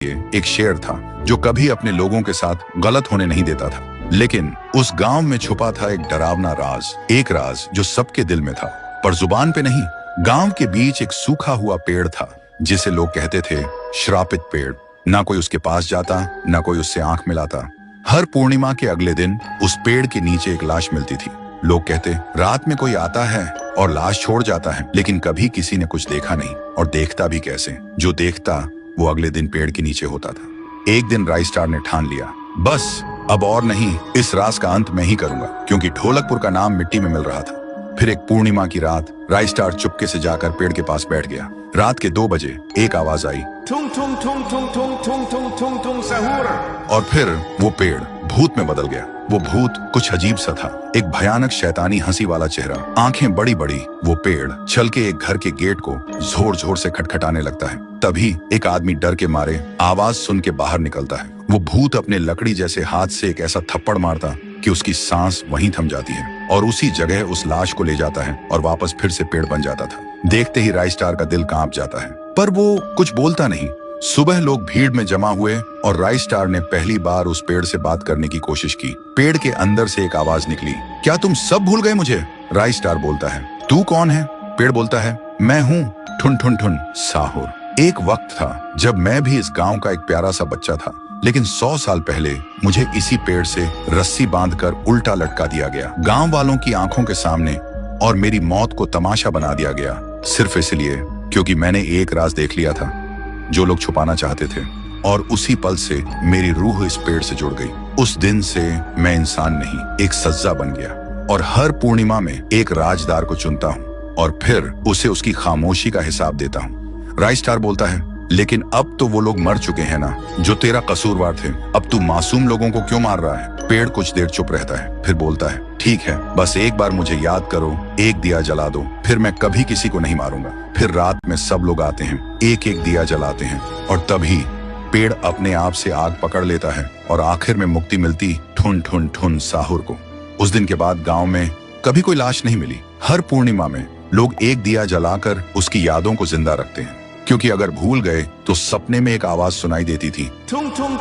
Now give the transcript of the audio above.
एक शेर था जो कभी अपने लोगों के साथ गलत होने नहीं देता था। लेकिन उस गांव में छुपा था एक डरावना राज, एक राज जो सबके दिल में था पर जुबान पे नहीं। गांव के बीच एक सूखा हुआ पेड़ था जिसे लोग कहते थे श्रापित पेड़। ना कोई उसके पास जाता, ना कोई उससे आंख मिलाता। हर पूर्णिमा के अगले दिन उस पेड़ के नीचे एक लाश मिलती थी। लोग कहते रात में कोई आता है और लाश छोड़ जाता है, लेकिन कभी किसी ने कुछ देखा नहीं और देखता भी कैसे। जो देखता वो अगले दिन पेड़ के नीचे होता था। एक दिन राइस्टार ने ठान लिया, बस अब और नहीं, इस राज का अंत मैं ही करूंगा, क्योंकि ढोलकपुर का नाम मिट्टी में मिल रहा था। फिर एक पूर्णिमा की रात राइस्टार चुपके से जाकर पेड़ के पास बैठ गया। रात के 2 बजे एक आवाज आई, थुंग थुंग थुंग थुंग थुंग थुंग थुंग थुंग थुंग सहूर। और फिर वो पेड़ भूत में बदल गया। वो भूत कुछ अजीब सा था, एक भयानक शैतानी हंसी वाला चेहरा, आंखें बड़ी बड़ी। वो पेड़ चल के एक घर के गेट को जोर जोर से खटखटाने लगता है। तभी एक आदमी डर के मारे आवाज सुन के बाहर निकलता है। वो भूत अपने लकड़ी जैसे हाथ से एक ऐसा थप्पड़ मारता कि उसकी सांस वहीं थम जाती है और उसी जगह उस लाश को ले जाता है और वापस फिर से पेड़ बन जाता था। देखते ही राइस्टार का दिल कांप जाता है, पर वो कुछ बोलता नहीं। सुबह लोग भीड़ में जमा हुए और राइस्टार ने पहली बार उस पेड़ से बात करने की कोशिश की। पेड़ के अंदर से एक आवाज निकली, क्या तुम सब भूल गए मुझे? राइस्टार बोलता है, तू कौन है? पेड़ बोलता है, मैं हूँ ठुन ठुन ठुन साहुर। एक वक्त था जब मैं भी इस गांव का एक प्यारा सा बच्चा था, लेकिन 100 साल पहले मुझे इसी पेड़ से रस्सी बांधकर उल्टा लटका दिया गया, गांव वालों की आंखों के सामने, और मेरी मौत को तमाशा बना दिया गया, सिर्फ इसलिए क्योंकि मैंने एक राज देख लिया था जो लोग छुपाना चाहते थे। और उसी पल से मेरी रूह इस पेड़ से जुड़ गई। उस दिन से मैं इंसान नहीं, एक सज्जा बन गया, और हर पूर्णिमा में एक राजदार को चुनता हूँ और फिर उसे उसकी खामोशी का हिसाब देता हूँ। राइस्टार बोलता है, लेकिन अब तो वो लोग मर चुके हैं ना जो तेरा कसूरवार थे। अब तू मासूम लोगों को क्यों मार रहा है? पेड़ कुछ देर चुप रहता है, फिर बोलता है, ठीक है, बस एक बार मुझे याद करो, एक दिया जला दो, फिर मैं कभी किसी को नहीं मारूंगा। फिर रात में सब लोग आते हैं, एक एक दिया जलाते हैं, और तभी पेड़ अपने आप से आग पकड़ लेता है और आखिर में मुक्ति मिलती ठुन ठुन ठुन साहुर को। उस दिन के बाद गांव में कभी कोई लाश नहीं मिली। हर पूर्णिमा में लोग एक दिया जलाकर उसकी यादों को जिंदा रखते हैं, क्योंकि अगर भूल गए तो सपने में एक आवाज सुनाई देती थी, थुंग थुंग